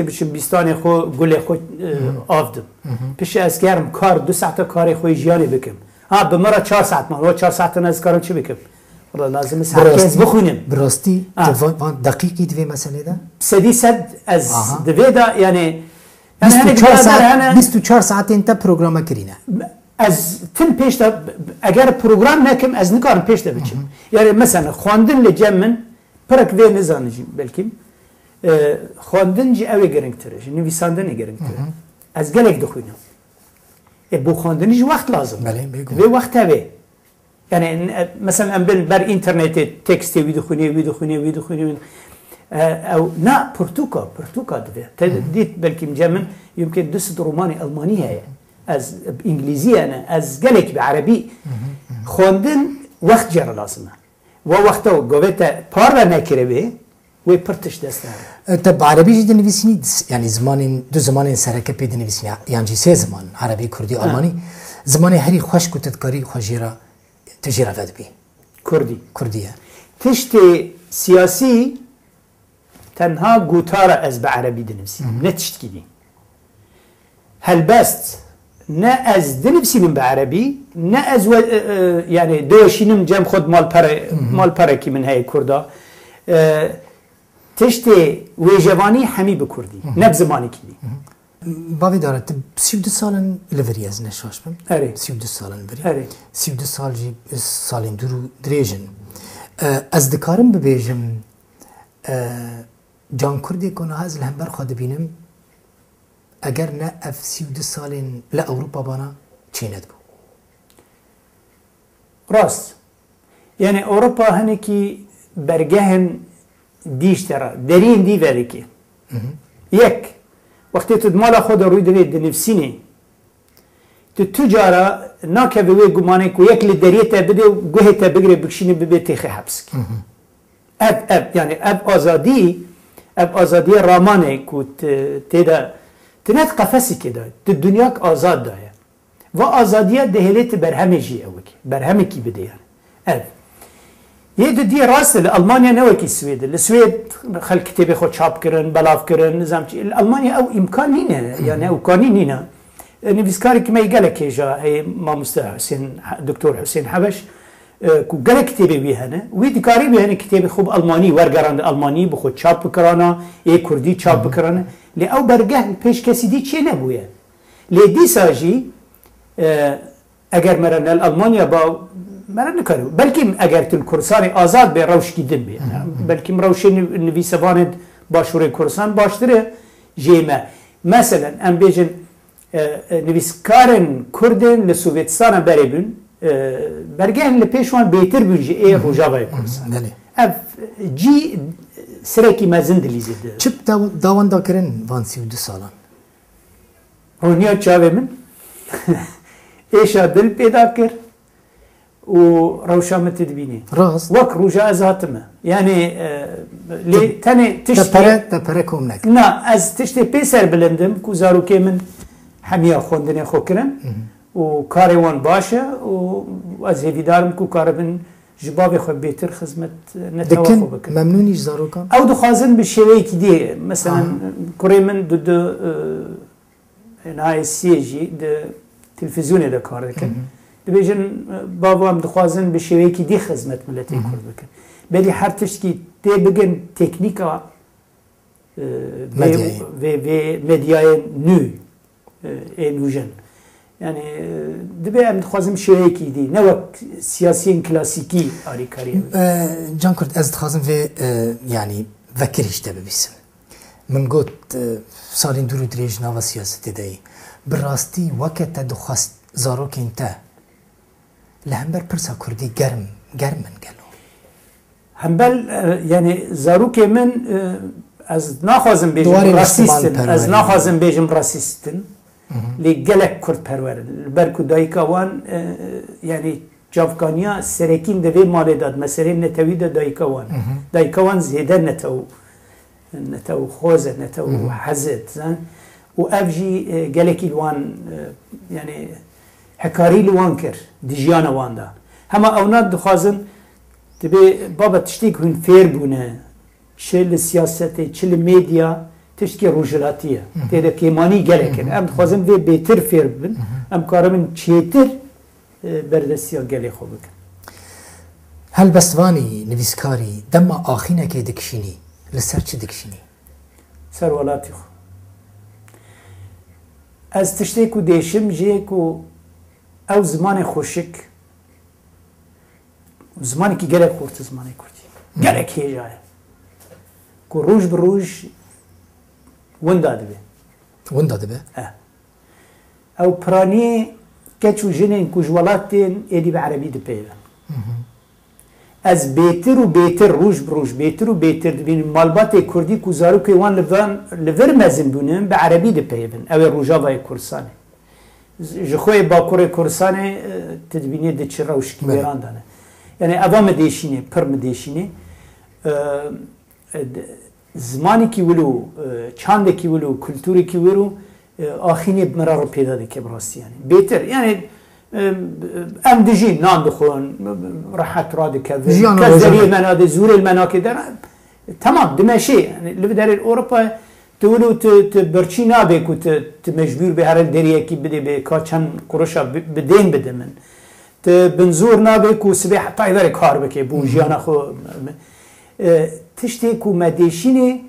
بشم بیستانی خو گل خو آفدم پیش از گرم کار 2 ساعت کاری خوی جیانی بکم به مرا 4 ساعت ما 4 ساعت از کارم چی بکم والله لازم ساعت بخونم براستی دقیقی دوی مسئله ده سدی صد از دوی دا یعنی 24 ساعت انت پروگرام کرینه از تن پیش دا اگر پروگرام نکم از نکارم پیش دا بچم یعنی مثلا خواندن لجمن پرک وی نزانجیم بلکیم خواندن جی اوی گرنگتره نویساندن گرنگتره از گلک دخوینم بو خواندنیش وقت لازم بله و وقت اوی یعنی مثلا ام بر اینترنت تکست ویدیو او نه پرتوکا دوی دیت بلکیم جمن يمكن 2 رومانی المانی هست از انگلیزی انا از گلک به عربی خواندن وقت جرا لازمه و وقتا گویتا پار نکره بی و پرتش دسته طب عربی جدی نویسینی یعنی دو زمان سرکه پید نویسینی یعنی 3 زمان عربی کردی آلمانی زمان هری خوش کو تدکاری خوشیرا تجربه داد بی کردیه تشت سیاسی تنها گوتارا از به عربی دنویسیم نه تشت کدی هل بست نه از دنویسیم به عربی نه از یعنی دوشینم جم خود مال پره کی من های کردا تشت ویجوانی همی بکردی نب زمانی کدی باوی دارد 32 سالن لوری از نشاش بم 32 سالن لوری 32 سال جی سالین درو دریجن از دکارم ببیجم جان کردی کنه هز لهم بر خود بینم اگر نه اف 32 سالین لأوروپا بانا چیند بو راست یعنی اوروپا هنه کی برگهن دیش ترا درین دی ولی که یک وقتی تو مال خود روی دوید نفسینی تو تجارا ناکه بوی گمانه کو یک لدریه تا بده و گوه تا بگره بکشینی ببه تیخه حبس کی یعنی اب آزادی رامانه کو تیدا تنات قفسی که داد تو دنیا آزاد داره و آزادیه دهلیت برهمه جی اوکی برهمه کی بده یعنی یه دی راست المانیا نوکی سوید السوید خل کتابی خود چاپ کردن بلاف کردن نظام چی المانیا او امکان نینه یعنی او کانی نینه نویسکاری که میگله که جا ما حسین دکتر حسین حبش کو گله کتابی بیهنه وی دکاری بیهنه کتابی خوب المانی ورگراند المانی بخود چاپ بکرانه ای کردی چاپ بکرانه لی او برگه پیش کسی دی چی نبویه لی دی ساجی اگر مرن المانیا با مرا نکارو بلکه اگر تل کورسان آزاد به روش کیدن بی بلکه روش نویسواند باشور کورسان باشتره جیمه مثلا ام بیجن نویسکارن کردن لسوویتستان بربون برگه لپیشوان بهتر بونجی ای روجاوای کورسان اف جی سرکی مزن دلیزده چپ داوان دا کرن وان 32 سالان هونیا چاوه من ایشا دل پیدا کر و روشا متدبيني راس وك روجا ازاتمه يعني لي تاني تشتي تبركم نك نا از تشتي بيسر بلندم كو زاروكي من حمية خوندني خوكرن و كاريوان باشا و از هيدارم كو كاربن جبابي خو بيتر خدمت نتوافق بكن ممنونيش زاروكا او دخازن بالشوي كدي مثلا كوري من ضد نهاية سيجي د تلفزيوني دا كار دكن دبیجن بابا هم دخوازن به شوی کی دی خدمت ملتی کرد بکن بلی هر تشکی تی بگن تکنیکا و مدیای نو نوجن یعنی دبی هم دخوازم شوی کی دی نه وقت سیاسی کلاسیکی آری کاریه جان کرد از دخوازم و یعنی وکریش ده ببیسم من گوت سالین دورو دریج ناوا سیاست دهی براستی وقت دخواست زاروک انته لهمبر پرسا کردی گرمن گلو همبل یعنی زاروک من از نخوازم بیجم راسیستن از نخوازم بیجم راسیستن لی گلک کرد پرورن برکو دایکوان یعنی جافکانیا سرکین دوی مال داد مثلا نتوی دا دایکوان زیده نتو خوزه نتو حزد و افجی گلکی الوان یعنی حکاری لوان کر دیجیان وان دا همه اوناد دخوازن تبی بابا تشتیک هون فیر بونه چه سیاسته چه میدیا تشتكي روجلاتية تيدا كيماني جالكن أم خوازم في بيتر فير بن أم كارمن تشيتر بردسيا جالي خوبك هل بستواني نویسکاری دم آخینه که دکشینی لسر چه دکشینی؟ سر ولاتي خو از تشتيكو ديشم جيكو او زمان خوشك زماني كي جالك خورت زماني كورتي جالك هي جاي كو روج بروج وندا دبي وندا دبه؟ او براني كاتشو جنين كو جوالاتين ايدي بعربي دبي از بيتر و بيتر روج بروج بيتر و بيتر دبين مالباتي كردي كو زارو كي وان لفر مزن بونن بعربي دبيبن او روجاوي كورساني جخوي باكور كورساني تدبيني دتشرا وشكي ويران دانا يعني ابا مديشيني پر مديشيني زماني كي ولو چاند كي ولو كولتوري كي ولو اخيني بمرار پیدا دكي براستي يعني بيتر يعني ام دجي نان دخون راحت راد كذا كذري المنادي زور المناكي در تمام دمشي يعني اللي بدار اوروبا تقولوا تبرشي نابك وتمجبور بهر الدريه كي بدي بكاتشن قرشا بدين بدمن بنزور نابك وسبيح طايدر كار بك بو جيانا خو تشتي كو مديشيني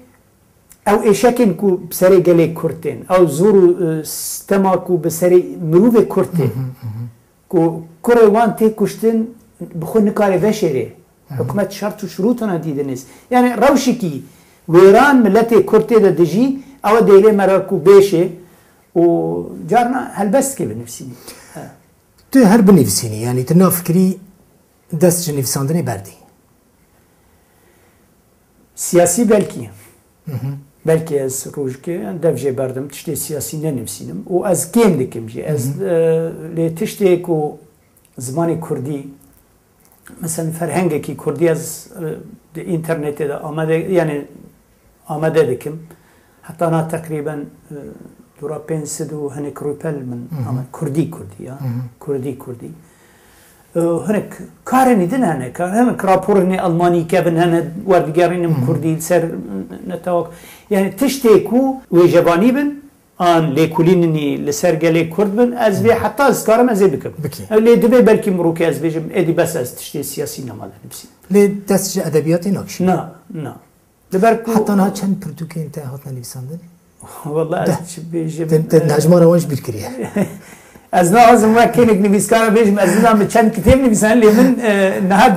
او ايشكن كو بسري قالي كورتين او زورو ستما كو بسري مروفي كورتين كو كوروان تي كشتن بخو نكاري بشري حكومة شرط وشروطنا ديدنس يعني روشكي ويران ملتي كورتي دا دجي او ديلي مراكو بيشي وجارنا هل بس كي بنفسيني تو هر بنفسيني يعني تنا فكري دست نفساندني بردي سياسي بلكي بلكي از روجكي دفجي بردم تشتي سياسي ننفسينم و از كيم دكم جي از لي تشتيكو زماني كردي مثلا فرهنگكي كردي از الانترنت دا آمده يعني آمده دكم حتى انا تقريبا دورا بينسدو هنك روبل من كردي كردي هناك كارني دنا هناك رابورني الماني كابن هنا وردقارين كردي سر نتاوك يعني تشتيكو ويجباني بن ان ليكولينني لسر قالي كرد بن از في حتى ازكار ما زي بكم اللي دبي بالكي مروكي از بيجم ادي بس از تشتي سياسي نمال نفسي لي دست ادبياتي ناكش نا دبركو حتى انا كان برتوكي انت هاتنا نفساندن والله از بيجم نجمه روانش بيركريه از نازم ما كينك نبيسكارا بيجم از نام بچن كتاب نبيسان لي من نهاد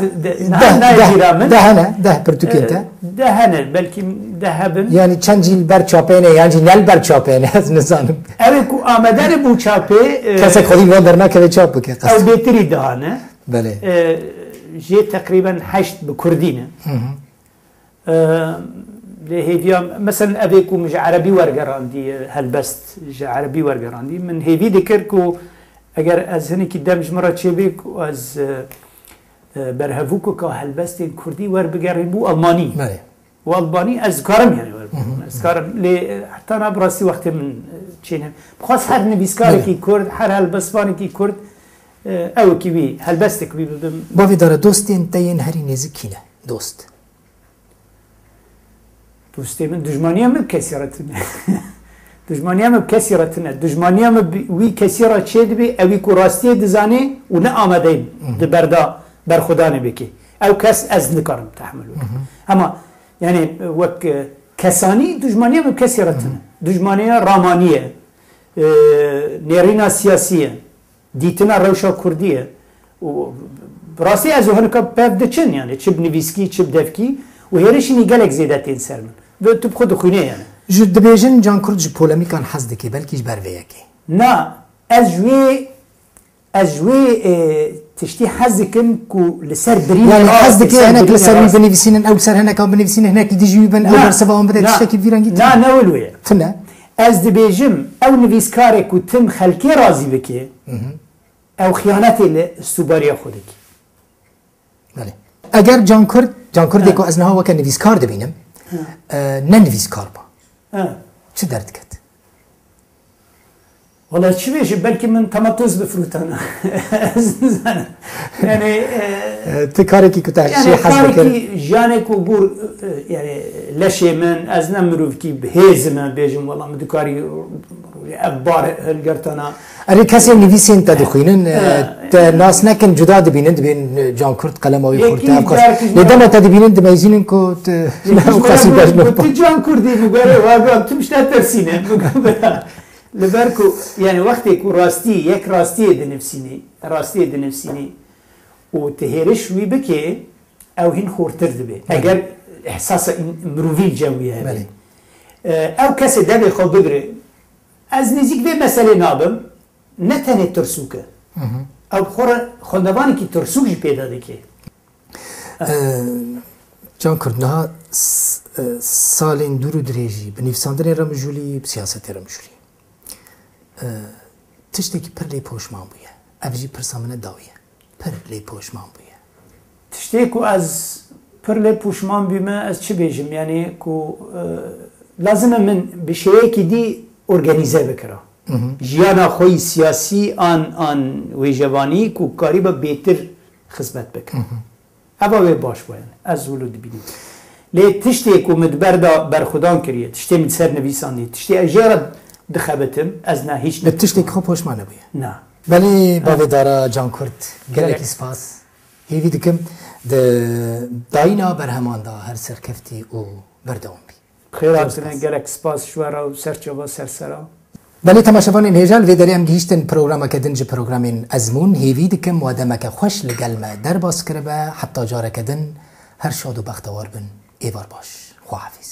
ناجيرا من ده برتوكي انت ده هنا بلكي دهبن يعني چند جيل بر چاپينه يعني نل بر چاپينه از نزانم اوكو آمدن بو چاپي كسك خودي وندر ما كده چاپ بك او بيتري دهانه بله جي تقريبا 8 بكردينه هيفيا مثلا ابيكو مش عربي ورقراندي هالبست جا عربي ورقراندي من هيفي ذكركو اگر از هنيك دمج مره تشبيك از برهفوكو كا هالبست كردي ور بقربو الماني بله والباني اذكارم يعني اذكارم لي حتى انا براسي وقت من تشينه بخاص هر نبيسكاري كي كرد هر هالبسباني كي كرد او كي بي هالبستك بي بافي دار دوستين تين هري نزكينه دوست دوستي من دجمانية من كثيرتنا دجمانية من كثيرتنا دجمانية من وي كثيرة تشد بي أوي كراستي دزاني ونا آمدين دبردا برخداني بكي أو كاس أزن كارم تحملوا أما يعني وك كساني دجمانية من كثيرتنا دجمانية رامانية نيرينا سياسية ديتنا روشا كردية براسي أزو هنكا باب دچن يعني تشب نفيسكي تشب دفكي وهيرشني قالك زيادتين سرمن تبخو دخوني يعني جو دبيجن جان كرد جو بوليميكان حزدكي بلكيش برفيكي نا أجوي تشتي حزكم كو لسر برين يعني حزدكي هناك لسر بنفسين او لسر هناك او بنفسين هناك ديجي بن او سبا بدات تشتكي فيرانجي لا نولويا فنا از دبيجم او نفيسكاري كو تم خلكي راضي بكي او خيانتي للسوباريا خودك بله اگر جان كرد کو از نها وكان نویسکار دبینم نه نویسکار با چه درد کد والله چی بيجي بلكي من تمطز بفروتانا يعني تكاركي كتاشي حسب كاركي جانك وبور يعني لشي من از نمروف كي بهزمه بيجم والله مدكاري اخبار هالقرتنا اری کسی نویسین تا دخوینن ناس نکن جدا دبینند بین جان کرد قلم آوی خورده افکاس لیدم تا دبینند میزینن که اوقاسی بجنو با جان کردی مگره واقعا تمش نترسینه لبرکو يعني وقتی که راستی یک راستی دنفسینی و تهرش وی بکه او هین خورتر دبه اگر احساس مروفی جویه هبه او کسی دبه خود بگره از نزیک به مسئله نابم نه تنه ترسوکه او خوندوانی که ترسوک جی پیدا دکه جان کردنها سالین دورو دریجی بنیفساندن رمجولی بسیاست رمجولی تشتێکی پڕ لێ پۆشمان بووە ئەڤژی پرسامنە داویە پڕ لێ پۆشمان بووە تشتێک و ئەس پڕ لێ پوشمان بیمە ئەس چ بێژم یعنی کو لازمە من بشەیەکی دی ئۆرگەنیزە بکرا ژیانە خۆی سیاسی ئان وێژەوانی و کاری بە بێتر خزمەت بکە ئەوە وێ باش بۆیان ئەس وڵو دبینی لێ تشتێک و مدبەردا بەرخودان کردیە تشتێ من سەر نەویساندی تشتێ ئەژێرە دخبتم از نه هیچ تشتێک خۆ پۆشمان نەبووە نه بەڵێ باێدارە جان کورد گەلێکی سپاس هێوی دکم داینا بەرهەماندا هەر سەرکەفتی و بەردەوام بی خێراتنە گەلێک سپاس شوارە و سەرچەوە سەرسەرا بەڵێ تەماشەوانین هێژال وێ دەرێ ئەم گەیشتن پرۆگرامەکە دنج پرۆگرامین ئەزمون هێوی دکم وا دەمەکە خۆش لەگەلمە دەرباس کردبە حتا جارەکە دن هەر شاد و بەختەوار بن ئێوار باش خواحافیز